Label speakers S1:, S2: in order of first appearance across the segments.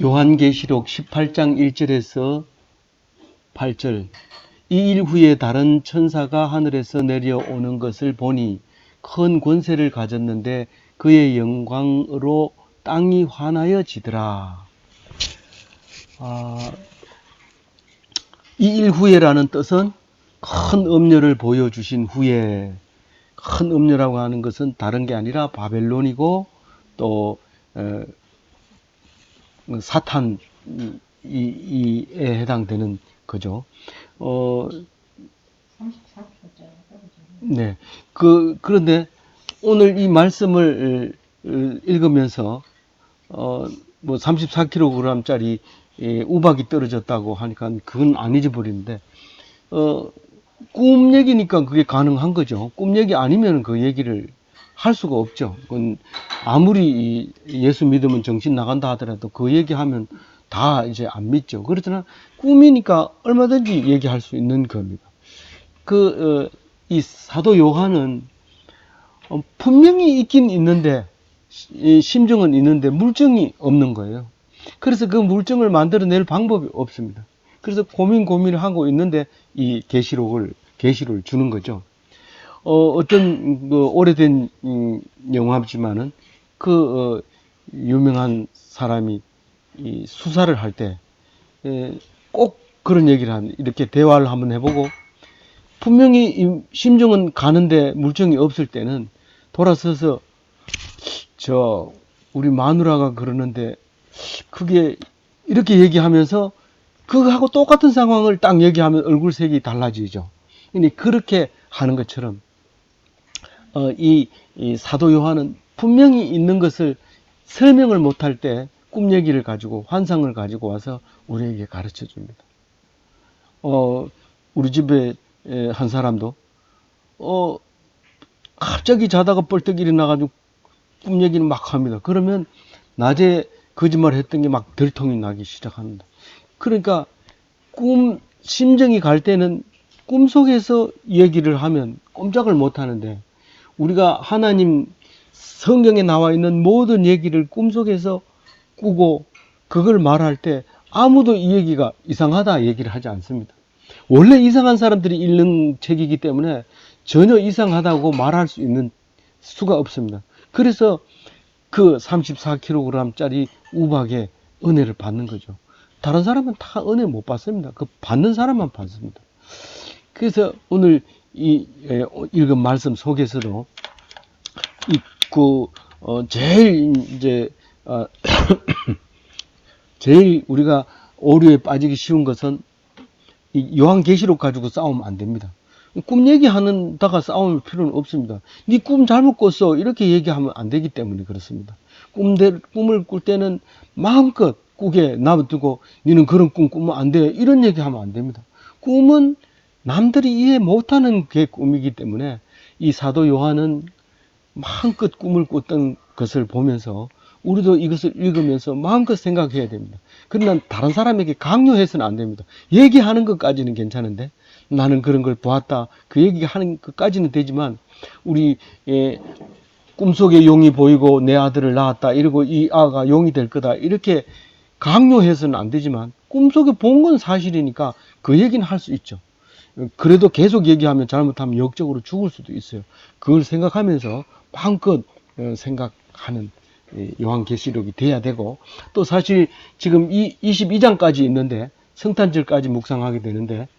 S1: 요한계시록 18장 1절에서 8절. 이 일 후에 다른 천사가 하늘에서 내려오는 것을 보니 큰 권세를 가졌는데 그의 영광으로 땅이 환하여지더라. 이 일 후에라는 뜻은 큰 음료를 보여주신 후에, 큰 음료라고 하는 것은 다른 게 아니라 바벨론이고 또 사탄 이에 해당되는 거죠.
S2: 34초짜리.
S1: 네. 그런데 오늘 이 말씀을 읽으면서 뭐 34kg짜리 우박이 떨어졌다고 하니까 그건 안 잊어버리는데 꿈 얘기니까 그게 가능한 거죠. 꿈 얘기 아니면 그 얘기를 할 수가 없죠. 그건 아무리 예수 믿으면 정신 나간다 하더라도 그 얘기하면 다 이제 안 믿죠. 그렇잖아. 꿈이니까 얼마든지 얘기할 수 있는 겁니다. 이 사도 요한은 분명히 있긴 있는데 심정은 있는데 물증이 없는 거예요. 그래서 그 물증을 만들어낼 방법이 없습니다. 그래서 고민을 하고 있는데 이 계시를 주는 거죠. 어떤 오래된 영화지만은 유명한 사람이 이 수사를 할 때 꼭 그런 얘기를 이렇게 대화를 한번 해보고 분명히 이 심정은 가는데 물증이 없을 때는 돌아서서 우리 마누라가 그러는데 그게 이렇게 얘기하면서 그거하고 똑같은 상황을 딱 얘기하면 얼굴색이 달라지죠. 그렇게 하는 것처럼 이 사도 요한은 분명히 있는 것을 설명을 못할 때 꿈 얘기를 가지고 환상을 가지고 와서 우리에게 가르쳐 줍니다. 우리 집에 한 사람도 갑자기 자다가 벌떡 일어나가지고 꿈 얘기를 막 합니다. 그러면 낮에 거짓말 했던 게 막 들통이 나기 시작합니다. 그러니까 심정이 갈 때는 꿈속에서 얘기를 하면 꼼짝을 못 하는데 우리가 하나님 성경에 나와 있는 모든 얘기를 꿈속에서 꾸고 그걸 말할 때 아무도 이 얘기가 이상하다 얘기를 하지 않습니다. 원래 이상한 사람들이 읽는 책이기 때문에 전혀 이상하다고 말할 수 있는 수가 없습니다. 그래서 그 34kg짜리 우박에 은혜를 받는 거죠. 다른 사람은 다 은혜 못 받습니다. 그 받는 사람만 받습니다. 그래서 오늘 이 읽은 말씀 속에서도 제일 이제 제일 우리가 오류에 빠지기 쉬운 것은 이 요한계시록 가지고 싸우면 안 됩니다. 꿈 얘기하는다가 싸울 필요는 없습니다. 네 꿈 잘못 꿨어 이렇게 얘기하면 안 되기 때문에 그렇습니다. 꿈을 꿀 때는 마음껏 꾸게 놔두고 너는 그런 꿈 꾸면 안 돼 이런 얘기하면 안 됩니다. 꿈은 남들이 이해 못하는 게 꿈이기 때문에 이 사도 요한은 마음껏 꿈을 꿨던 것을 보면서 우리도 이것을 읽으면서 마음껏 생각해야 됩니다. 그러나 다른 사람에게 강요해서는 안 됩니다. 얘기하는 것까지는 괜찮은데 나는 그런 걸 보았다 그 얘기하는 것까지는 되지만 우리 꿈속에 용이 보이고 내 아들을 낳았다 이러고 이 아가 용이 될 거다 이렇게 강요해서는 안 되지만 꿈속에 본 건 사실이니까 그 얘기는 할 수 있죠. 그래도 계속 얘기하면 잘못하면 역적으로 죽을 수도 있어요. 그걸 생각하면서 마음껏 생각하는 요한계시록이 돼야 되고 또 사실 지금 22장까지 있는데 성탄절까지 묵상하게 되는데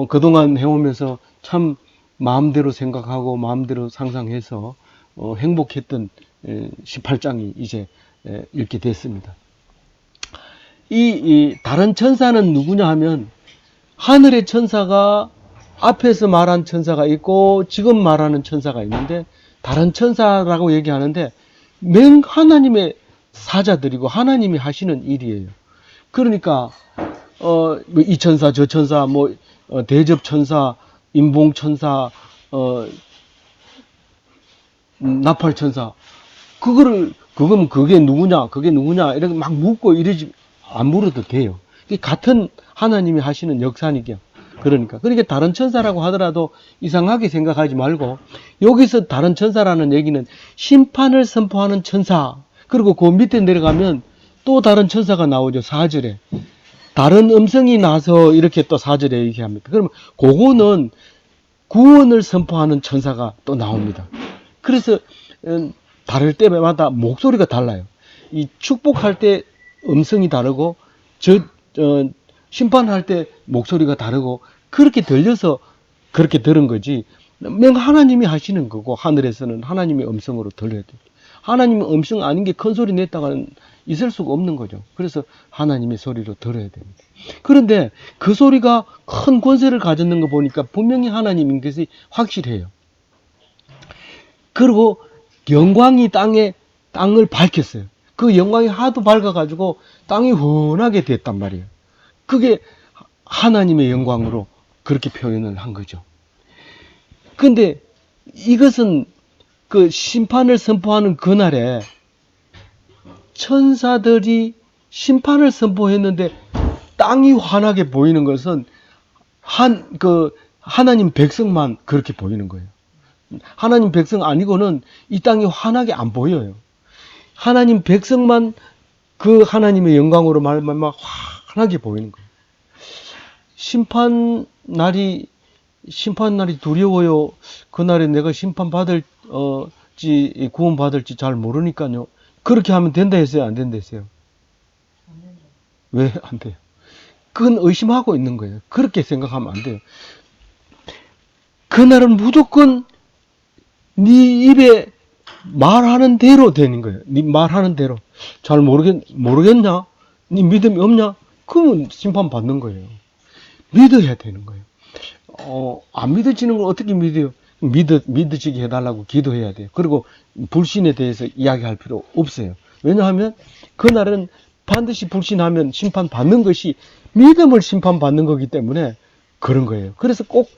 S1: 그동안 해오면서 참 마음대로 생각하고 마음대로 상상해서 행복했던 18장이 이제 읽게 됐습니다. 이 다른 천사는 누구냐 하면 하늘의 천사가 앞에서 말한 천사가 있고 지금 말하는 천사가 있는데 다른 천사라고 얘기하는데 하나님의 사자들이고 하나님이 하시는 일이에요. 그러니까 이 천사 저 천사 대접 천사 인봉 천사 나팔 천사 그거면 그게 누구냐 이렇게 막 묻고 이러지 안 물어도 돼요. 같은 하나님이 하시는 역사니까. 그러니까 다른 천사라고 하더라도 이상하게 생각하지 말고 여기서 다른 천사라는 얘기는 심판을 선포하는 천사 그리고 그 밑에 내려가면 또 다른 천사가 나오죠. 4절에. 다른 음성이 나서 이렇게 또 4절에 얘기합니다. 그러면 그거는 구원을 선포하는 천사가 또 나옵니다. 그래서 다를 때마다 목소리가 달라요. 이 축복할 때 음성이 다르고 심판할 때 목소리가 다르고 그렇게 들려서 그렇게 들은 거지. 명 하나님이 하시는 거고 하늘에서는 하나님의 음성으로 들려야 돼요. 하나님의 음성 아닌 게 큰 소리 냈다가는 있을 수가 없는 거죠. 그래서 하나님의 소리로 들어야 됩니다. 그런데 그 소리가 큰 권세를 가졌는 거 보니까 분명히 하나님인 것이 확실해요. 그리고 영광이 땅을 밝혔어요. 그 영광이 하도 밝아가지고 땅이 훤하게 됐단 말이에요. 그게 하나님의 영광으로 그렇게 표현을 한 거죠. 근데 이것은 그 심판을 선포하는 그날에 천사들이 심판을 선포했는데 땅이 환하게 보이는 것은 하나님 백성만 그렇게 보이는 거예요. 하나님 백성 아니고는 이 땅이 환하게 안 보여요. 하나님 백성만 그 하나님의 영광으로 말미암아 환하게 보이는 거예요. 심판날이 두려워요. 그날에 내가 구원받을지 잘 모르니까요. 그렇게 하면 된다 했어요? 안 된다 했어요? 왜 안 돼요? 그건 의심하고 있는 거예요. 그렇게 생각하면 안 돼요. 그날은 무조건 네 입에 말하는 대로 되는 거예요. 네 말하는 대로. 잘 모르겠냐? 네 믿음이 없냐? 그러면 심판받는 거예요. 믿어야 되는 거예요. 안 믿어지는 걸 어떻게 믿어요? 믿어지게 해달라고 기도해야 돼요. 그리고 불신에 대해서 이야기할 필요 없어요. 왜냐하면 그날은 반드시 불신하면 심판받는 것이 믿음을 심판받는 거기 때문에 그런 거예요. 그래서 꼭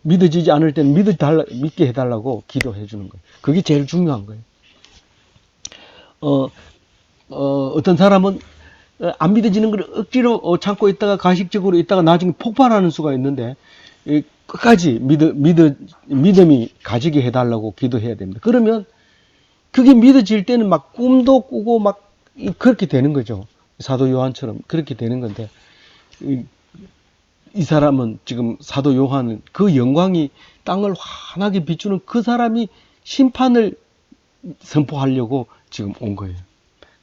S1: 믿어지지 않을 때는 믿게 해달라고 기도해 주는 거예요. 그게 제일 중요한 거예요. 어떤 사람은 안 믿어지는 걸 억지로 참고 있다가 가식적으로 있다가 나중에 폭발하는 수가 있는데 끝까지 믿음이 가지게 해달라고 기도해야 됩니다. 그러면 그게 믿어질 때는 막 꿈도 꾸고 막 그렇게 되는 거죠. 사도 요한처럼 그렇게 되는 건데 이 사람은 지금 사도 요한은 그 영광이 땅을 환하게 비추는 그 사람이 심판을 선포하려고 지금 온 거예요.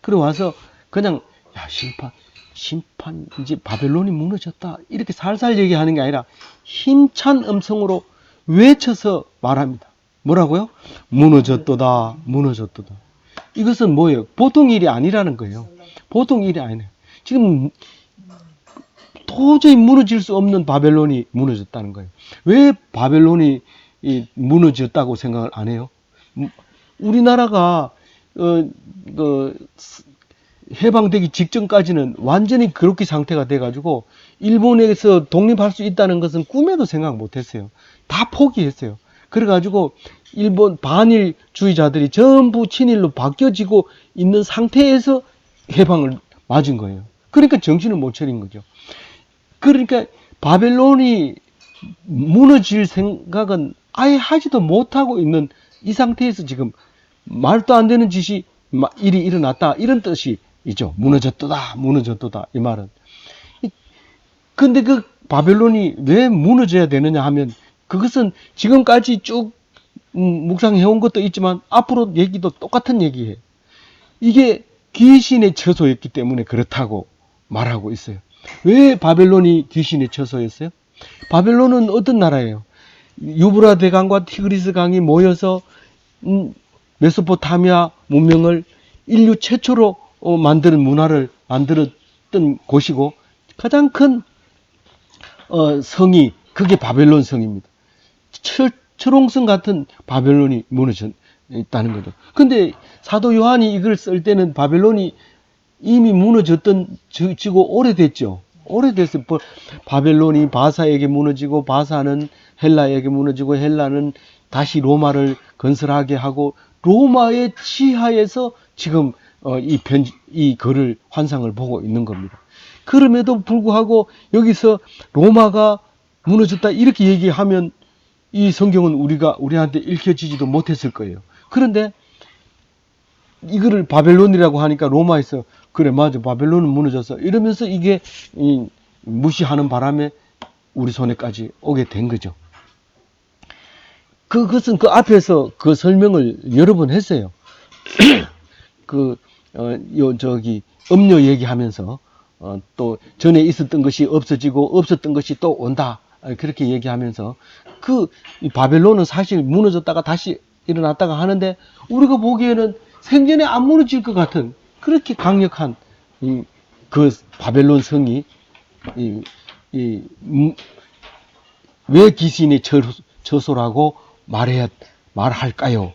S1: 그리고 와서 그냥 야 심판 이제 바벨론이 무너졌다 이렇게 살살 얘기하는 게 아니라 힘찬 음성으로 외쳐서 말합니다. 뭐라고요? 무너졌도다 무너졌도다. 이것은 뭐예요? 보통 일이 아니라는 거예요. 보통 일이 아니에요. 지금 도저히 무너질 수 없는 바벨론이 무너졌다는 거예요. 왜 바벨론이 무너졌다고 생각을 안 해요? 우리나라가 해방되기 직전까지는 완전히 그렇게 상태가 돼가지고 일본에서 독립할 수 있다는 것은 꿈에도 생각 못했어요. 다 포기했어요. 그래가지고 일본 반일주의자들이 전부 친일로 바뀌어지고 있는 상태에서 해방을 맞은 거예요. 그러니까 정신을 못 차린 거죠. 그러니까 바벨론이 무너질 생각은 아예 하지도 못하고 있는 이 상태에서 지금 말도 안 되는 일이 일어났다 이런 뜻이죠. 무너졌도다 무너졌도다 이 말은. 근데 그 바벨론이 왜 무너져야 되느냐 하면 그것은 지금까지 쭉 묵상해온 것도 있지만 앞으로 얘기도 똑같은 얘기예요. 이게 귀신의 처소였기 때문에 그렇다고 말하고 있어요. 왜 바벨론이 귀신의 처소였어요? 바벨론은 어떤 나라예요? 유브라 대강과 티그리스 강이 모여서 메소포타미아 문명을 인류 최초로 만드는 문화를 만들었던 곳이고 가장 큰 성이 그게 바벨론 성입니다. 철옹성 같은 바벨론이 무너졌다는 거죠. 근데 사도 요한이 이걸 쓸 때는 바벨론이 이미 무너졌지고 오래됐죠. 오래됐어요. 바벨론이 바사에게 무너지고 바사는 헬라에게 무너지고 헬라는 다시 로마를 건설하게 하고 로마의 지하에서 지금 이 글을 환상을 보고 있는 겁니다. 그럼에도 불구하고 여기서 로마가 무너졌다 이렇게 얘기하면 이 성경은 우리한테 읽혀지지도 못했을 거예요. 그런데 이거를 바벨론이라고 하니까 로마에서 그래, 맞아. 바벨론은 무너졌어. 이러면서 이게 무시하는 바람에 우리 손에까지 오게 된 거죠. 그것은 그 앞에서 그 설명을 여러 번 했어요. 음료 얘기하면서, 또 전에 있었던 것이 없어지고 없었던 것이 또 온다. 그렇게 얘기하면서, 이 바벨론은 사실 무너졌다가 다시 일어났다가 하는데, 우리가 보기에는 생전에 안 무너질 것 같은 그렇게 강력한 그 바벨론 성이 왜 귀신의 처소라고 말할까요?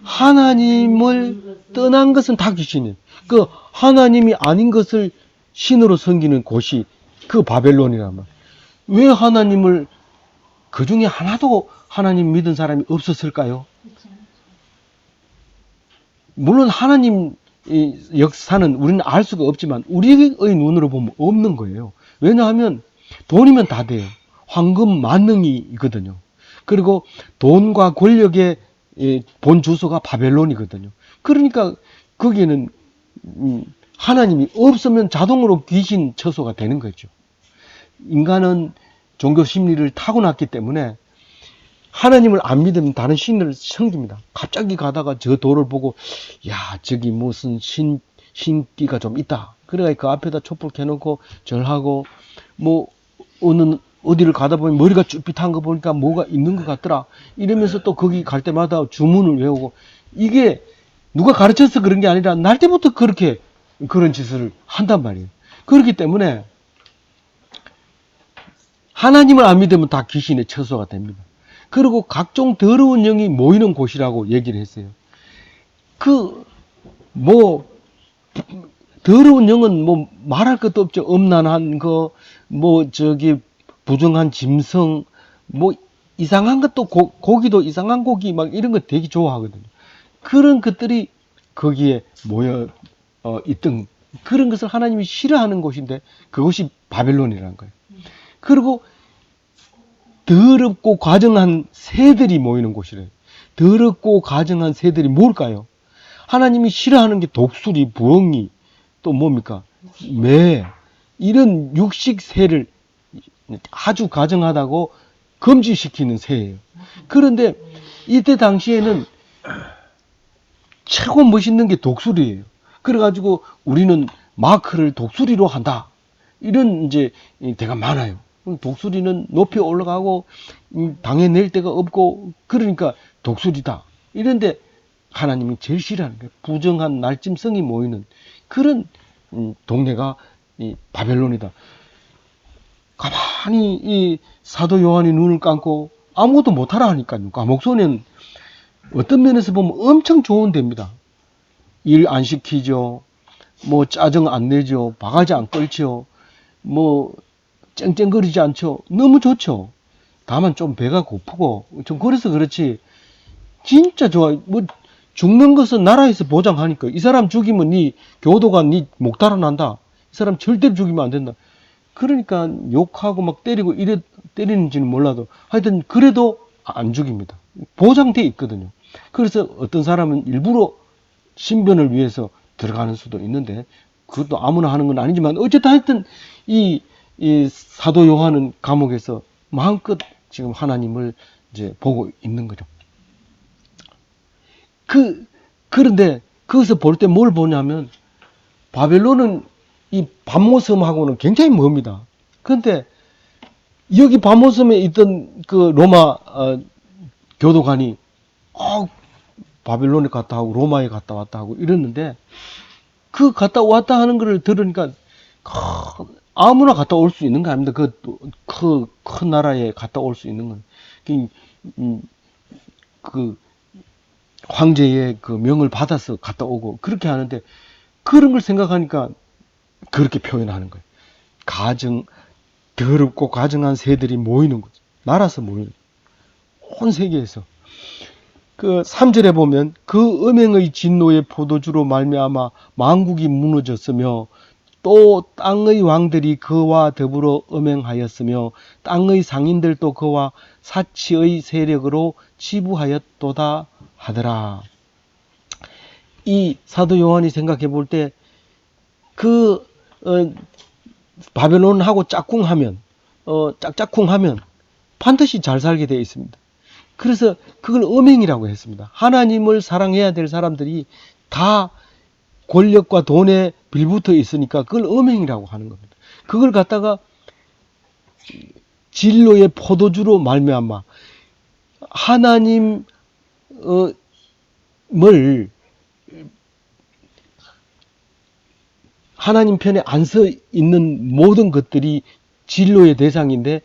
S1: 하나님을 떠난 것은 다 귀신이에요. 그 하나님이 아닌 것을 신으로 섬기는 곳이 그 바벨론이란 말이에요. 왜 하나님을 그 중에 하나도 하나님 믿은 사람이 없었을까요? 물론 하나님 역사는 우리는 알 수가 없지만 우리의 눈으로 보면 없는 거예요. 왜냐하면 돈이면 다 돼요. 황금 만능이거든요. 그리고 돈과 권력의 본 주소가 바벨론이거든요. 그러니까 거기에는 하나님이 없으면 자동으로 귀신 처소가 되는 거죠. 인간은 종교 심리를 타고났기 때문에 하나님을 안 믿으면 다른 신을 섬깁니다. 갑자기 가다가 저 돌을 보고, 야, 저기 무슨 신기가 좀 있다. 그래가 그 앞에다 촛불 켜놓고 절하고, 뭐, 어디를 가다 보면 머리가 쭈삣한 거 보니까 뭐가 있는 것 같더라. 이러면서 또 거기 갈 때마다 주문을 외우고, 이게 누가 가르쳐서 그런 게 아니라 날 때부터 그렇게 그런 짓을 한단 말이에요. 그렇기 때문에 하나님을 안 믿으면 다 귀신의 처소가 됩니다. 그리고 각종 더러운 영이 모이는 곳이라고 얘기를 했어요. 더러운 영은 뭐 말할 것도 없죠. 음란한 거, 부정한 짐승, 이상한 것도 고기도 이상한 고기 막 이런 거 되게 좋아하거든요. 그런 것들이 거기에 모여 있던 그런 것을 하나님이 싫어하는 곳인데 그것이 바벨론이라는 거예요. 그리고 더럽고 과정한 새들이 모이는 곳이래요. 더럽고 과정한 새들이 뭘까요? 하나님이 싫어하는 게 독수리, 부엉이, 또 뭡니까? 매, 이런 육식 새를 아주 가정하다고 금지시키는 새예요. 그런데 이때 당시에는 최고 멋있는 게 독수리예요. 그래가지고 우리는 마크를 독수리로 한다. 이런 데가 많아요. 독수리는 높이 올라가고 당해낼 데가 없고 그러니까 독수리다. 이런데 하나님이 제일 싫어하는 거예요. 부정한 날짐승이 모이는 그런 동네가 이 바벨론이다. 가만히 이 사도 요한이 눈을 감고 아무것도 못하라 하니까요. 감옥소년 어떤 면에서 보면 엄청 좋은 데입니다. 일 안 시키죠. 짜증 안 내죠. 바가지 안 끌죠. 쨍쨍거리지 않죠. 너무 좋죠. 다만 좀 배가 고프고 좀 그래서 그렇지 진짜 좋아요. 죽는 것은 나라에서 보장하니까 이 사람 죽이면 네 교도관 네 목 달아난다. 이 사람 절대로 죽이면 안 된다. 그러니까 욕하고 막 때리고 때리는지는 몰라도 하여튼 그래도 안 죽입니다. 보장돼 있거든요. 그래서 어떤 사람은 일부러 신변을 위해서 들어가는 수도 있는데 그것도 아무나 하는 건 아니지만 어쨌든 하여튼 이 사도 요한은 감옥에서 마음껏 지금 하나님을 보고 있는 거죠. 그런데 거기서 볼 때 뭘 보냐면 바벨론은 이 밤모섬하고는 굉장히 멉니다. 그런데 여기 밤모섬에 있던 그 로마 교도관이 바벨론에 갔다 하고 로마에 갔다 왔다 하고 이랬는데 그 갔다 왔다 하는 걸 들으니까 아무나 갔다 올 수 있는 거 아닙니다. 큰 나라에 갔다 올 수 있는 건. 그 황제의 그 명을 받아서 갔다 오고 그렇게 하는데 그런 걸 생각하니까 그렇게 표현하는 거예요. 더럽고 가증한 새들이 모이는 거죠. 날아서 모이는 거예요. 온 세계에서. 그 3절에 보면 그 음행의 진노의 포도주로 말미암아 만국이 무너졌으며 또 땅의 왕들이 그와 더불어 음행하였으며 땅의 상인들도 그와 사치의 세력으로 치부하였도다 하더라. 이 사도 요한이 생각해 볼 때 그 바벨론하고 짝꿍하면 짝짝꿍하면 반드시 잘 살게 되어 있습니다. 그래서 그걸 음행이라고 했습니다. 하나님을 사랑해야 될 사람들이 다 권력과 돈에 빌붙어 있으니까 그걸 음행이라고 하는 겁니다. 그걸 갖다가 진로의 포도주로 말미암아 하나님을 하나님 편에 안 서 있는 모든 것들이 진로의 대상인데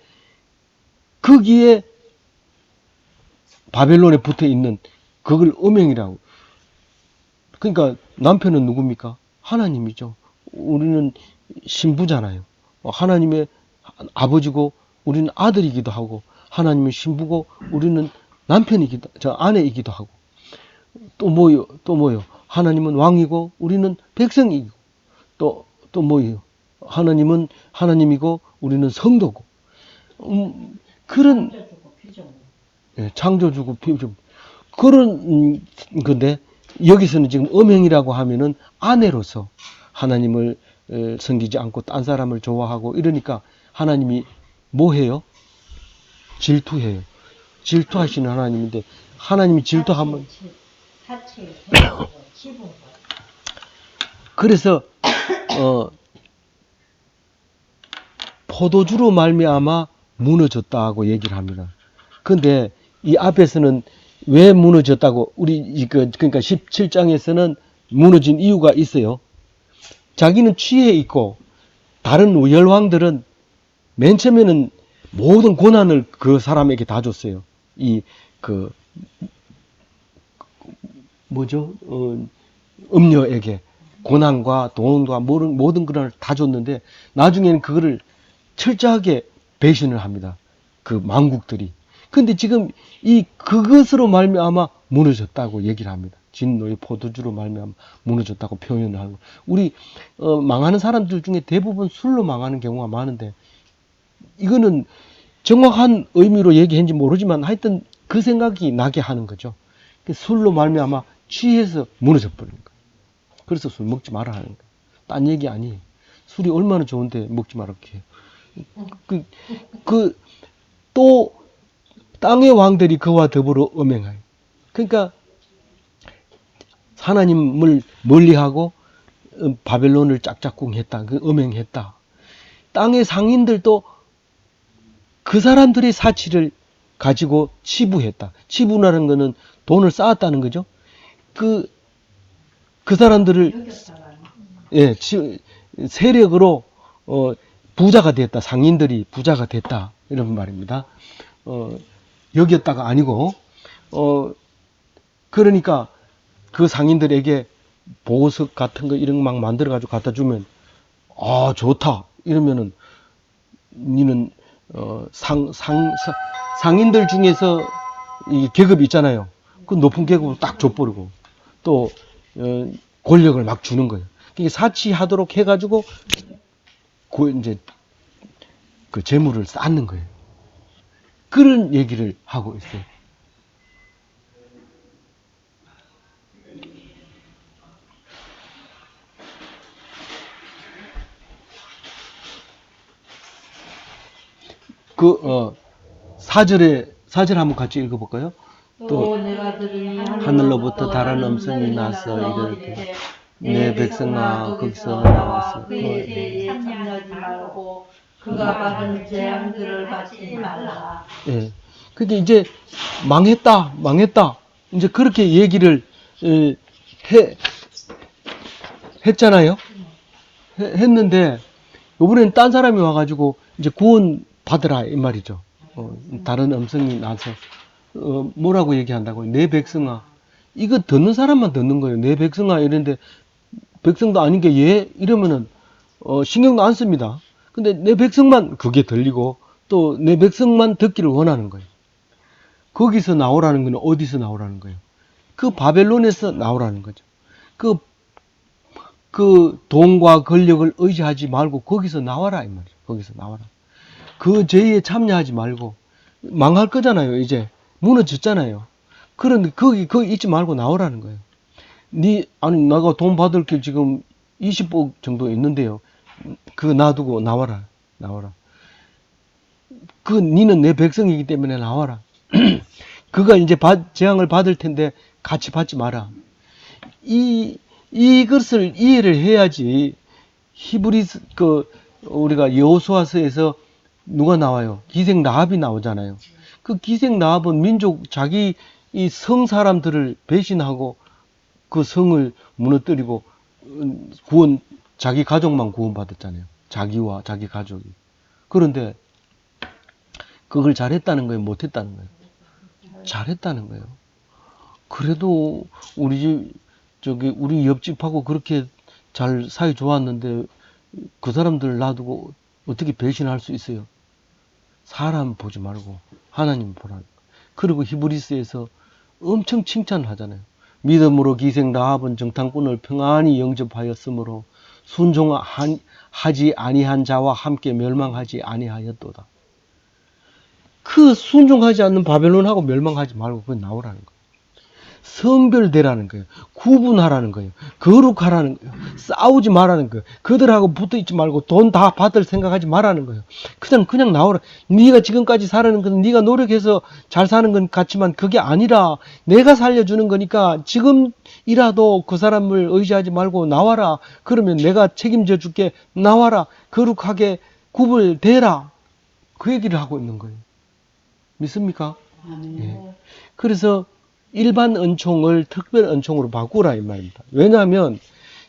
S1: 거기에 바벨론에 붙어 있는 그걸 음행이라고. 그러니까 남편은 누굽니까? 하나님이죠. 우리는 신부잖아요. 하나님의 아버지고 우리는 아들이기도 하고 하나님은 신부고 우리는 남편이기도 아내이기도 하고 또 뭐요? 하나님은 왕이고 우리는 백성이고 또 뭐예요? 하나님은 하나님이고 우리는 성도고 그런 창조주고 피조 그런 건데 여기서는 지금 음행이라고 하면은 아내로서 하나님을 섬기지 않고 딴 사람을 좋아하고 이러니까 하나님이 뭐 해요? 질투해요. 질투하시는 하나님인데 하나님이 질투하면 그래서 포도주로 말미암아 무너졌다고 얘기를 합니다. 근데 이 앞에서는 왜 무너졌다고 그러니까 17장에서는 무너진 이유가 있어요. 자기는 취해 있고 다른 열왕들은 맨 처음에는 모든 고난을 그 사람에게 다 줬어요. 음녀에게 고난과 돈과 모든 고난을 다 줬는데 나중에는 그거를 철저하게 배신을 합니다. 그 망국들이. 근데 지금 그것으로 말미암아 무너졌다고 얘기를 합니다. 진노의 포도주로 말미암아 무너졌다고 표현을 하고 우리 망하는 사람들 중에 대부분 술로 망하는 경우가 많은데 이거는 정확한 의미로 얘기했는지 모르지만 하여튼 그 생각이 나게 하는 거죠. 술로 말미암아 취해서 무너져 버리는 거예요. 그래서 술 먹지 말아 하는 거예요. 딴 얘기 아니에요. 술이 얼마나 좋은데 먹지 말아 이렇게 해요. 또 땅의 왕들이 그와 더불어 음행하여. 그러니까 하나님을 멀리하고 바벨론을 짝짝꿍했다. 음행했다. 땅의 상인들도 그 사람들의 사치를 가지고 치부했다. 치부라는 것은 돈을 쌓았다는 거죠. 그 사람들을 세력으로 부자가 됐다. 상인들이 부자가 됐다. 이런 말입니다. 여기였다가 아니고 그러니까 그 상인들에게 보석 같은 거 이런 거 막 만들어 가지고 갖다 주면 좋다 이러면은 니는 상인들 중에서 이 계급이 있잖아요. 그 높은 계급을 딱 줘버리고 또 권력을 막 주는 거예요. 그게 사치하도록 해가지고 이제 그 재물을 쌓는 거예요. 그런 얘기를 하고 있어요. 사절 한번 같이 읽어볼까요? 또
S2: 내가 들으니
S1: 하늘로부터 다른 음성이 나서 이르되 내 백성아 거기서 나와서
S2: 그의 죄에 참여하지 말고 그가 받은 재앙들을 받지 말라.
S1: 예. 그게 이제 망했다. 이제 그렇게 얘기를 했잖아요. 했는데 이번에는 딴 사람이 와가지고 이제 구원 받으라 이 말이죠. 다른 음성이 나서 뭐라고 얘기한다고요? 내 백성아. 이거 듣는 사람만 듣는 거예요. 내 백성아 이랬는데 백성도 아닌 게 이러면은 신경도 안 씁니다. 근데 내 백성만 그게 들리고 또 내 백성만 듣기를 원하는 거예요. 거기서 나오라는 건 어디서 나오라는 거예요? 그 바벨론에서 나오라는 거죠. 그 돈과 권력을 의지하지 말고 거기서 나와라 이 말이에요. 거기서 나와라. 그 죄에 참여하지 말고 망할 거잖아요. 이제 무너졌잖아요. 그런데 거기 있지 말고 나오라는 거예요. 아니, 내가 돈 받을 게 지금 20억 정도 있는데요. 그거 놔두고 나와라. 니는 내 백성이기 때문에 나와라. 그가 이제 재앙을 받을 텐데 같이 받지 마라. 이것을 이해를 해야지. 히브리스, 우리가 여호수아서에서 누가 나와요? 기생 라합이 나오잖아요. 그 기생 라합은 자기 이 성 사람들을 배신하고 그 성을 무너뜨리고 자기 가족만 구원받았잖아요. 자기와 자기 가족이. 그런데 그걸 잘했다는 거예요? 못했다는 거예요? 잘했다는 거예요. 그래도 우리 옆집하고 그렇게 잘 사이 좋았는데 그 사람들 놔두고 어떻게 배신할 수 있어요? 사람 보지 말고 하나님 보라. 그리고 히브리스에서 엄청 칭찬하잖아요. 믿음으로 기생 라합은 정탐꾼을 평안히 영접하였으므로 순종하지 아니한 자와 함께 멸망하지 아니하였도다. 그 순종하지 않는 바벨론하고 멸망하지 말고 그건 나오라는 거예요. 성별되라는 거예요. 구분하라는 거예요. 거룩하라는 거예요. 싸우지 말라는 거예요. 그들하고 붙어있지 말고 돈 다 받을 생각하지 말라는 거예요. 그냥 나오라. 네가 지금까지 살아는 건 네가 노력해서 잘 사는 건 같지만 그게 아니라 내가 살려주는 거니까 지금이라도 그 사람을 의지하지 말고 나와라. 그러면 내가 책임져 줄게. 나와라. 거룩하게 구분되라. 그 얘기를 하고 있는 거예요. 믿습니까? 예. 그래서 일반 은총을 특별 은총으로 바꾸라 이 말입니다. 왜냐하면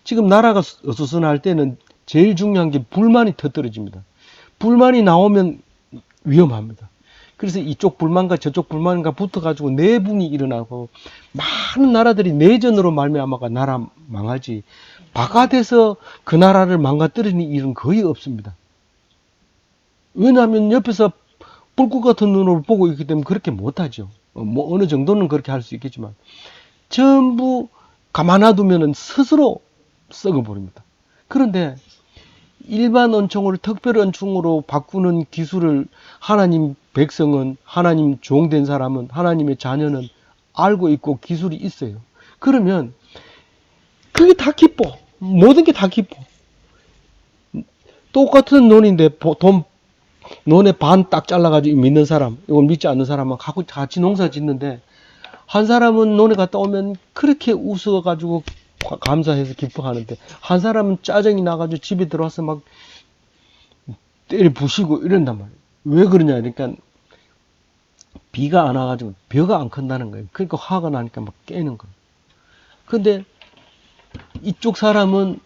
S1: 지금 나라가 어수선할 때는 제일 중요한 게 불만이 터뜨려집니다. 불만이 나오면 위험합니다. 그래서 이쪽 불만과 저쪽 불만과 붙어가지고 내분이 일어나고 많은 나라들이 내전으로 말미암아가 나라 망하지 바깥에서 그 나라를 망가뜨리는 일은 거의 없습니다. 왜냐하면 옆에서 불꽃 같은 눈으로 보고 있기 때문에 그렇게 못하죠. 뭐 어느 정도는 그렇게 할 수 있겠지만 전부 가만 놔두면 스스로 썩어버립니다. 그런데 일반 은총을 특별 은총으로 바꾸는 기술을 하나님 백성은, 하나님 종된 사람은, 하나님의 자녀는 알고 있고 기술이 있어요. 그러면 그게 다 기뻐. 모든 게 다 기뻐. 똑같은 논인데 논의 반 딱 잘라가지고 믿는 사람, 이걸 믿지 않는 사람은 같이 농사 짓는데, 한 사람은 논에 갔다 오면 그렇게 웃어가지고 감사해서 기뻐하는데, 한 사람은 짜증이 나가지고 집에 들어와서 막 때려 부시고 이런단 말이에요. 왜 그러냐, 그러니까 비가 안 와가지고 벼가 안 큰다는 거예요. 그러니까 화가 나니까 막 깨는 거예요. 근데 이쪽 사람은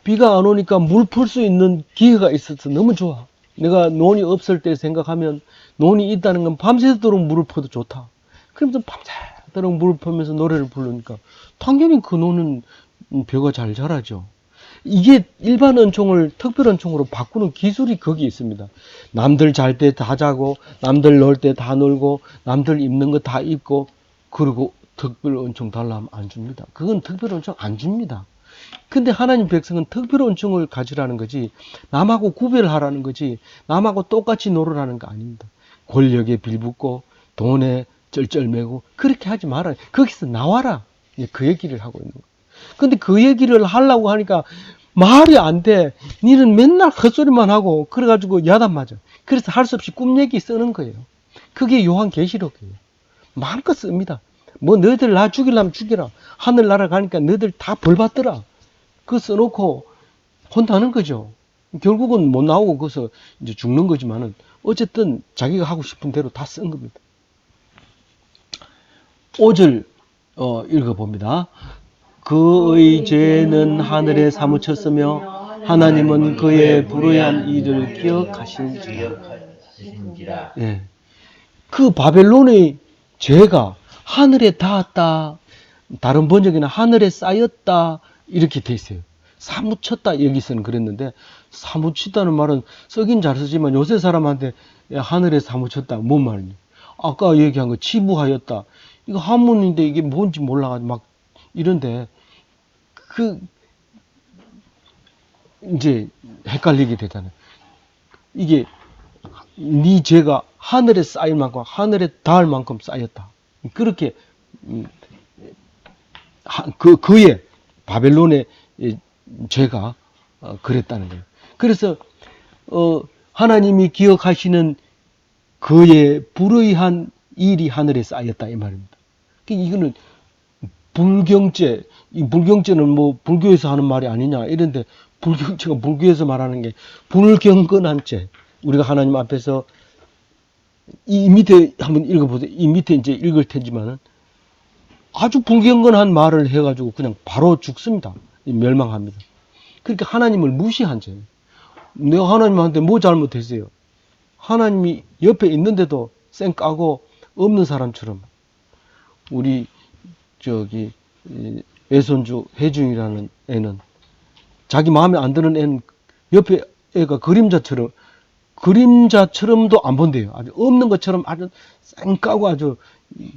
S1: 비가 안 오니까 물 풀 수 있는 기회가 있어서 너무 좋아. 내가 논이 없을 때 생각하면 논이 있다는 건 밤새도록 물을 퍼도 좋다. 그러면서 밤새도록 물을 퍼면서 노래를 부르니까 당연히 그 논은 벼가 잘 자라죠. 이게 일반 은총을 특별 은총으로 바꾸는 기술이 거기 있습니다. 남들 잘 때 다 자고, 남들 놀 때 다 놀고, 남들 입는 거 다 입고, 그리고 특별 은총 달라면 안 줍니다. 그건 특별 은총 안 줍니다. 근데 하나님 백성은 특별 은총을 가지라는 거지, 남하고 구별하라는 거지, 남하고 똑같이 놀으라는 거 아닙니다. 권력에 빌붙고 돈에 쩔쩔매고 그렇게 하지 마라. 거기서 나와라. 그 얘기를 하고 있는 거예요. 근데 그 얘기를 하려고 하니까 말이 안 돼. 니는 맨날 헛소리만 하고 그래가지고 야단 맞아. 그래서 할 수 없이 꿈 얘기 쓰는 거예요. 그게 요한계시록이에요. 마음껏 씁니다. 뭐 너희들 나 죽이려면 죽이라. 하늘 날아가니까 너희들 다 벌 받더라. 그거 써놓고 혼나는 거죠. 결국은 못 나오고 거기서 이제 죽는 거지만은 어쨌든 자기가 하고 싶은 대로 다 쓴 겁니다. 5절 읽어봅니다. 그의 죄는 하늘에 사무쳤으며 하나님은 그의 불의한 일을 기억하신지라. 예. 그 바벨론의 죄가 하늘에 닿았다. 다른 번역에는 하늘에 쌓였다. 이렇게 돼 있어요. 사무쳤다 여기서는 그랬는데, 사무치다는 말은 쓰긴 잘 쓰지만 요새 사람한테 하늘에 사무쳤다 뭔 말이냐. 아까 얘기한 거 치부하였다. 이거 한문인데 이게 뭔지 몰라가지고 막 이런데 이제 헷갈리게 되잖아요. 이게 네 죄가 하늘에 쌓일 만큼, 하늘에 닿을 만큼 쌓였다. 그렇게 그의 바벨론의 죄가 그랬다는 거예요. 그래서 하나님이 기억하시는 그의 불의한 일이 하늘에 쌓였다 이 말입니다. 이거는 불경죄, 이 불경죄는 뭐 불교에서 하는 말이 아니냐 이런데 불경죄가 불교에서 말하는 게 불경건한 죄. 우리가 하나님 앞에서 이 밑에 한번 읽어보세요. 이 밑에 이제 읽을 테지만은 아주 불경건한 말을 해가지고 그냥 바로 죽습니다. 멸망합니다. 그러니까 하나님을 무시한 죄. 내가 하나님한테 뭐 잘못했어요? 하나님이 옆에 있는데도 쌩 까고 없는 사람처럼 우리 외손주 혜중이라는 애는 자기 마음에 안 드는 애는 옆에 애가 그림자처럼도 안 본대요. 아주 없는 것처럼 아주 쌩 까고 아주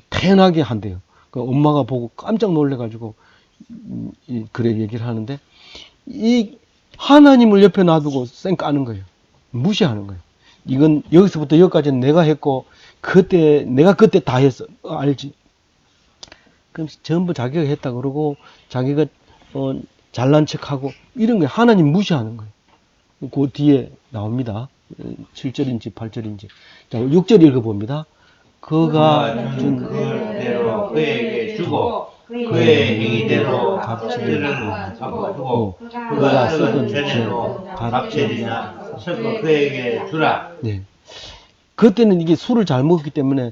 S1: 태연하게 한대요. 그 엄마가 보고 깜짝 놀래가지고 그래 얘기를 하는데 이 하나님을 옆에 놔두고 쌩 까는 거예요. 무시하는 거예요. 이건 여기서부터 여기까지는 내가 했고 내가 그때 다 했어. 알지? 그럼 전부 자기가 했다 그러고 자기가 잘난 척하고 이런 거예요. 하나님 무시하는 거예요. 그 뒤에 나옵니다. 7절인지 8절인지. 자, 6절 읽어봅니다. 그가 준
S3: 그대로 그에게 주고 그의 행위대로 값을 갚아주고 그가 썩은 죄로 값질이나 섞어 그에게 주라.
S1: 네. 그때는 이게 술을 잘 먹었기 때문에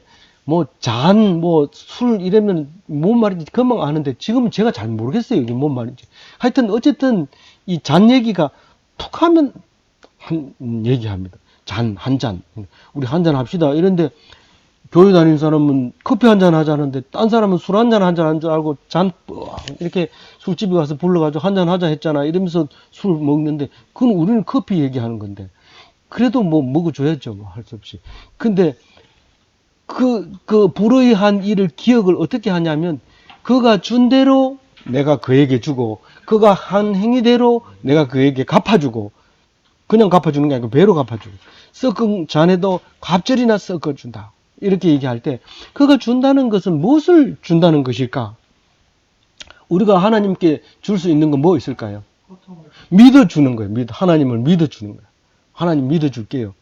S1: 술 이러면 뭔 말인지 금방 아는데 지금은 제가 잘 모르겠어요. 이게 뭔 말인지. 하여튼 어쨌든 이 잔 얘기가 툭 하면 얘기합니다. 한 잔. 우리 한 잔 합시다. 이런데 교회 다니는 사람은 커피 한 잔 하자는데 딴 사람은 술 한 잔 한 줄 알고 이렇게 술집에 가서 불러가지고 한 잔 하자 했잖아. 이러면서 술 먹는데 그건 우리는 커피 얘기하는 건데 그래도 뭐 먹어줘야죠. 뭐 할 수 없이. 근데 그 불의한 일을 기억을 어떻게 하냐면 그가 준 대로 내가 그에게 주고 그가 한 행위대로 내가 그에게 갚아주고 그냥 갚아주는 게 아니고 배로 갚아주고 썩은 잔에도 갑절이나 섞어준다. 이렇게 얘기할 때 그가 준다는 것은 무엇을 준다는 것일까? 우리가 하나님께 줄 수 있는 건 뭐 있을까요? 믿어주는 거예요. 하나님을 믿어주는 거예요. 하나님 믿어줄게요.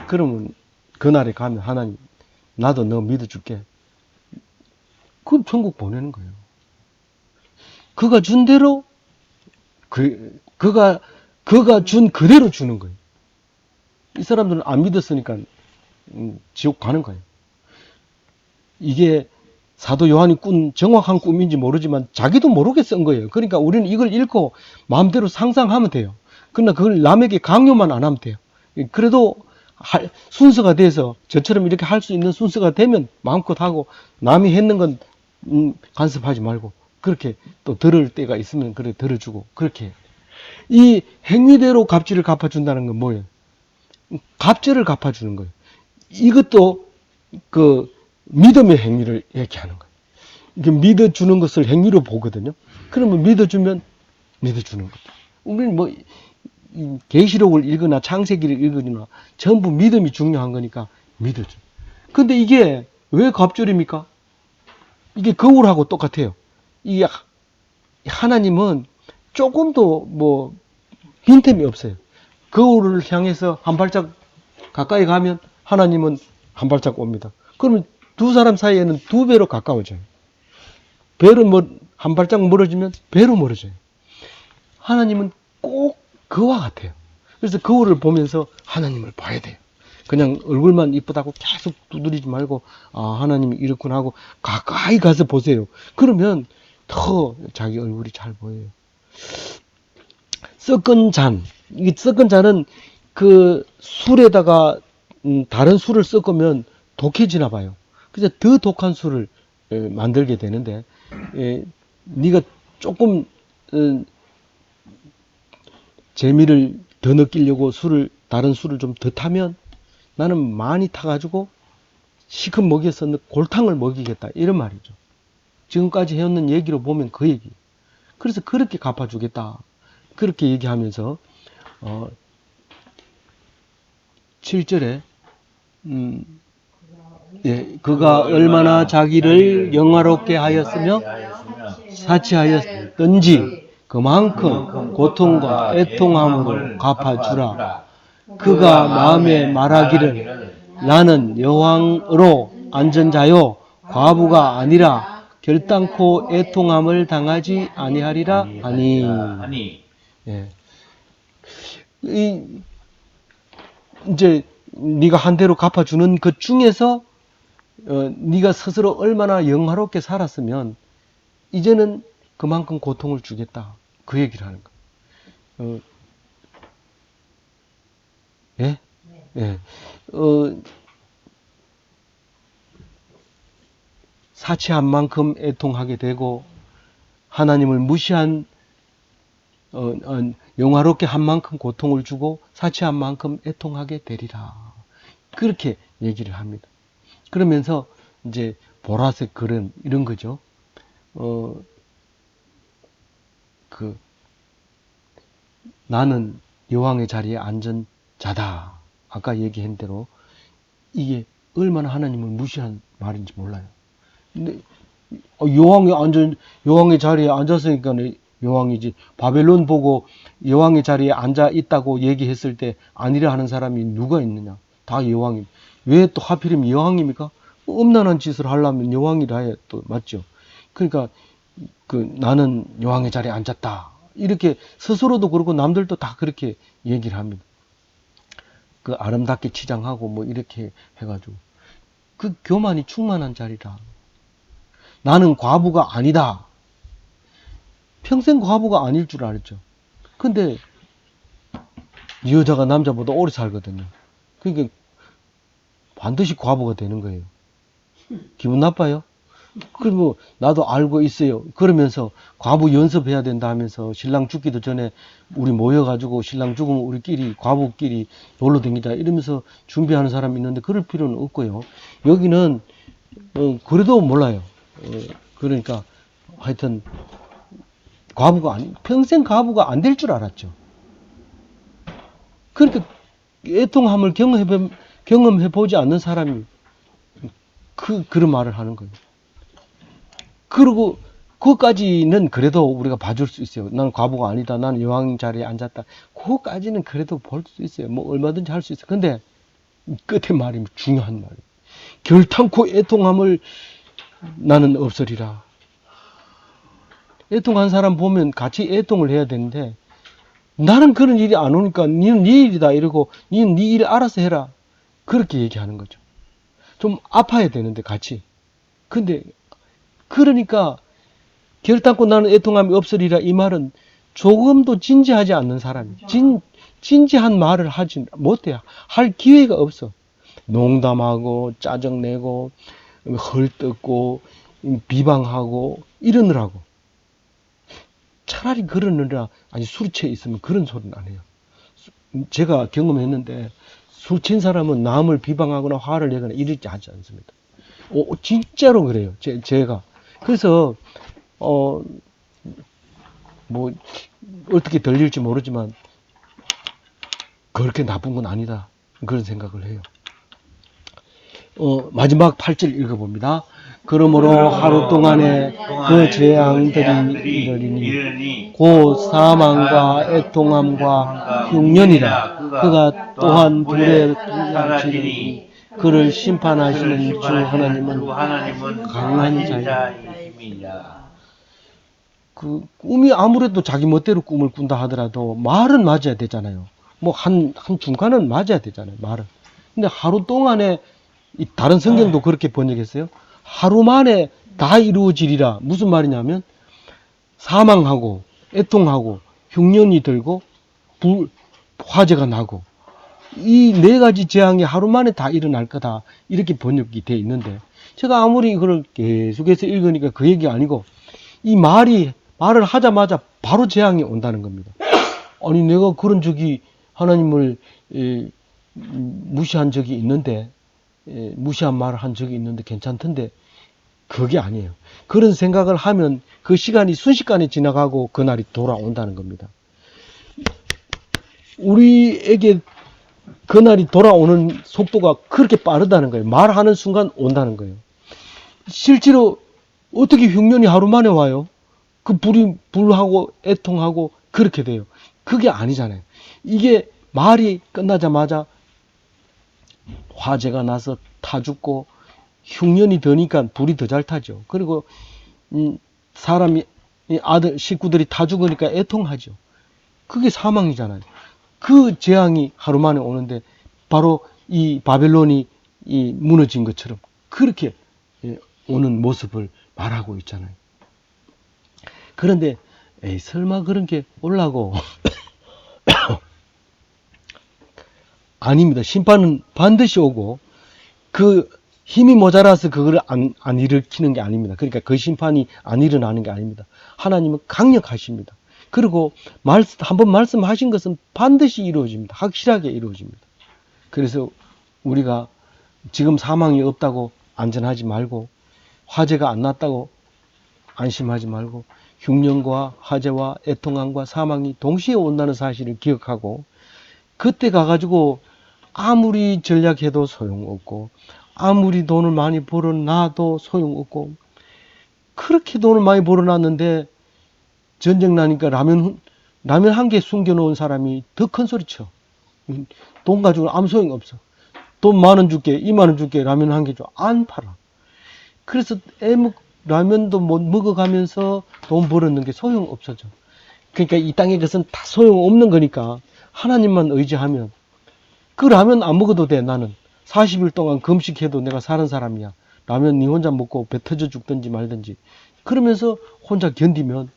S1: 그러면 그날에 가면 하나님 나도 너 믿어줄게. 그럼 천국 보내는 거예요. 그가 준 대로 그가 준 그대로 주는 거예요. 이 사람들은 안 믿었으니까 지옥 가는 거예요. 이게 사도 요한이 꾼 정확한 꿈인지 모르지만 자기도 모르게 쓴 거예요. 그러니까 우리는 이걸 읽고 마음대로 상상하면 돼요. 그러나 그걸 남에게 강요만 안 하면 돼요. 그래도 순서가 돼서 저처럼 이렇게 할 수 있는 순서가 되면 마음껏 하고 남이 했는 건 간섭하지 말고 그렇게 또 들을 때가 있으면 그래 들어주고 그렇게 해요. 이 행위대로 갑질을 갚아준다는 건 뭐예요? 갑절을 갚아주는 거예요. 이것도 그 믿음의 행위를 얘기하는 거예요. 이게 믿어주는 것을 행위로 보거든요. 그러면 믿어주면 믿어주는 거다. 우리는 뭐 계시록을 읽거나 창세기를 읽거나 전부 믿음이 중요한 거니까 믿어줘. 근데 이게 왜 갑절입니까? 이게 거울하고 똑같아요. 이 하나님은 조금도 뭐 빈틈이 없어요. 거울을 향해서 한 발짝 가까이 가면 하나님은 한 발짝 옵니다. 그러면 두 사람 사이에는 두 배로 가까워져요. 배로 한 발짝 멀어지면 배로 멀어져요. 하나님은 꼭 그와 같아요. 그래서 거울을 보면서 하나님을 봐야 돼요. 그냥 얼굴만 이쁘다고 계속 두드리지 말고 하나님이 이렇구나 하고 가까이 가서 보세요. 그러면 더 자기 얼굴이 잘 보여요. 썩은 잔. 이 썩은 잔은 그 술에다가 다른 술을 섞으면 독해지나 봐요. 그래서 더 독한 술을 만들게 되는데 네가 조금 재미를 더 느끼려고 다른 술을 좀 더 타면 나는 많이 타가지고 시컷 먹여서 골탕을 먹이겠다 이런 말이죠. 지금까지 해왔는 얘기로 보면 그 얘기. 그래서 그렇게 갚아주겠다. 그렇게 얘기하면서 7절에 예, 그가 얼마나 자기를 영화롭게 하였으며 사치하였던지 그만큼 고통과 애통함으로 갚아주라. 그가 마음에 말하기를 나는 여왕으로 앉은 자요 과부가 아니라 결단코 애통함을 당하지 아니하리라 하니. 예. 이제 네가 한 대로 갚아주는 것 중에서 네가 스스로 얼마나 영화롭게 살았으면 이제는 그만큼 고통을 주겠다. 그 얘기를 하는 거예요. 예? 예. 사치한 만큼 애통하게 되고 하나님을 무시한 영화롭게 한 만큼 고통을 주고 사치한 만큼 애통하게 되리라. 그렇게 얘기를 합니다. 그러면서 이제 보라색 그런 이런 거죠. 나는 여왕의 자리에 앉은 자다. 아까 얘기한 대로 이게 얼마나 하나님을 무시한 말인지 몰라요. 근데 여왕의 자리에 앉았으니까 여왕이지. 바벨론 보고 여왕의 자리에 앉아 있다고 얘기했을 때 아니라 하는 사람이 누가 있느냐? 다 여왕이. 왜 또 하필이면 여왕입니까? 음란한 짓을 하려면 여왕이라 해 또 맞죠? 그러니까 나는 여왕의 자리에 앉았다. 이렇게 스스로도 그렇고 남들도 다 그렇게 얘기를 합니다. 아름답게 치장하고 뭐 이렇게 해가지고 그 교만이 충만한 자리라. 나는 과부가 아니다. 평생 과부가 아닐 줄 알았죠. 근데 이 여자가 남자보다 오래 살거든요. 그러니까 반드시 과부가 되는 거예요. 기분 나빠요? 그리고 나도 알고 있어요. 그러면서 과부 연습해야 된다 하면서 신랑 죽기도 전에 우리 모여가지고 신랑 죽으면 우리끼리 과부끼리 놀러 다니자 이러면서 준비하는 사람이 있는데 그럴 필요는 없고요. 여기는 그래도 몰라요. 그러니까 하여튼 평생 과부가 안 될 줄 알았죠. 그러니까 애통함을 경험해 보지 않는 사람이 그런 말을 하는 거예요. 그리고 그것까지는 그래도 우리가 봐줄 수 있어요. 나는 과부가 아니다. 나는 여왕 자리에 앉았다. 그것까지는 그래도 볼 수 있어요. 뭐 얼마든지 할 수 있어요. 근데 끝에 말이 중요한 말이에요. 결탄코 애통함을 나는 없으리라. 애통한 사람 보면 같이 애통을 해야 되는데 나는 그런 일이 안 오니까 니는 네 일이다 이러고 니는 네 일 알아서 해라. 그렇게 얘기하는 거죠. 좀 아파야 되는데 같이. 근데 그러니까 결단코 나는 애통함이 없으리라 이 말은 조금도 진지하지 않는 사람이 진지한 말을 하지 못해. 할 기회가 없어. 농담하고 짜증내고 헐뜯고 비방하고 이러느라고. 차라리 그러느라 아니 술 취해 있으면 그런 소리는 안 해요. 제가 경험했는데 술 취한 사람은 남을 비방하거나 화를 내거나 이러지 하지 않습니다. 진짜로 그래요. 제가. 그래서 뭐 어떻게 들릴지 모르지만 그렇게 나쁜 건 아니다. 그런 생각을 해요. 마지막 8절 읽어봅니다. 그러므로 하루 동안에 그 재앙들이 이르리니 곧 사망과 애통함과 흉년이라. 그가 또한 불에 던지리니 그를 심판하시는 주 하나님은 강한 자이십니다. 꿈이 아무래도 자기 멋대로 꿈을 꾼다 하더라도 말은 맞아야 되잖아요. 뭐 한 중간은 맞아야 되잖아요. 말은. 근데 하루 동안에 다른 성경도 그렇게 번역했어요. 하루 만에 다 이루어지리라. 무슨 말이냐면 사망하고 애통하고 흉년이 들고 화재가 나고 이 네 가지 재앙이 하루 만에 다 일어날 거다. 이렇게 번역이 되어 있는데 제가 아무리 이걸 계속해서 읽으니까 그 얘기 아니고 이 말을 하자마자 바로 재앙이 온다는 겁니다. 아니 내가 그런 적이 하나님을 무시한 적이 있는데 무시한 말을 한 적이 있는데 괜찮던데 그게 아니에요. 그런 생각을 하면 그 시간이 순식간에 지나가고 그날이 돌아온다는 겁니다. 우리에게 그날이 돌아오는 속도가 그렇게 빠르다는 거예요. 말하는 순간 온다는 거예요. 실제로 어떻게 흉년이 하루 만에 와요? 그 불하고 애통하고 그렇게 돼요. 그게 아니잖아요. 이게 말이 끝나자마자 화재가 나서 타 죽고 흉년이 더니까 불이 더 잘 타죠. 그리고 사람이 이 아들 식구들이 다 죽으니까 애통하죠. 그게 사망이잖아요. 그 재앙이 하루 만에 오는데 바로 이 바벨론이 이 무너진 것처럼 그렇게 오는 모습을 말하고 있잖아요. 그런데 에이, 설마 그런 게 올라고 아닙니다. 심판은 반드시 오고 그 힘이 모자라서 그걸 안 일으키는 게 아닙니다. 그러니까 그 심판이 안 일어나는 게 아닙니다. 하나님은 강력하십니다. 그리고 한번 말씀하신 것은 반드시 이루어집니다. 확실하게 이루어집니다. 그래서 우리가 지금 사망이 없다고 안전하지 말고 화재가 안 났다고 안심하지 말고 흉년과 화재와 애통함과 사망이 동시에 온다는 사실을 기억하고 그때 가가지고 아무리 전략해도 소용없고 아무리 돈을 많이 벌어놔도 소용없고 그렇게 돈을 많이 벌어놨는데 전쟁 나니까 라면 한 개 숨겨놓은 사람이 더 큰 소리 쳐. 돈 가지고 아무 소용없어. 돈 10,000원 줄게 20,000원 줄게 라면 한 개 줘. 안 팔아. 그래서 라면도 못 먹어가면서 돈 벌었는 게 소용없어져. 그러니까 이 땅의 것은 다 소용없는 거니까 하나님만 의지하면 그 라면 안 먹어도 돼. 나는 40일 동안 금식해도 내가 사는 사람이야. 라면 니 혼자 먹고 배 터져 죽든지 말든지 그러면서 혼자 견디면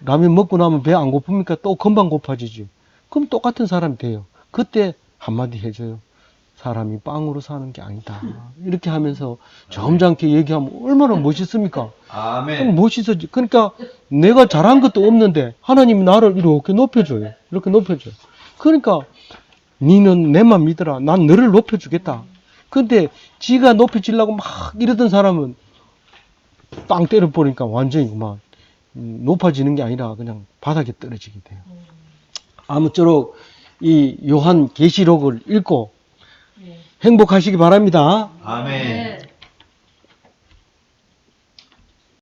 S1: 라면 먹고 나면 배 안 고픕니까? 또 금방 고파지지. 그럼 똑같은 사람이 돼요. 그때 한마디 해줘요. 사람이 빵으로 사는 게 아니다. 이렇게 하면서 점잖게 얘기하면 얼마나 멋있습니까?
S3: 아멘.
S1: 멋있어지. 그러니까 내가 잘한 것도 없는데 하나님이 나를 이렇게 높여줘요. 이렇게 높여줘요. 그러니까 니는 내만 믿어라. 난 너를 높여주겠다. 근데 지가 높여주려고 막 이러던 사람은 빵 때려버리니까 완전히 그만 높아지는 게 아니라 그냥 바닥에 떨어지게 돼요. 아무쪼록 이 요한 계시록을 읽고 행복하시기 바랍니다.
S3: 아멘.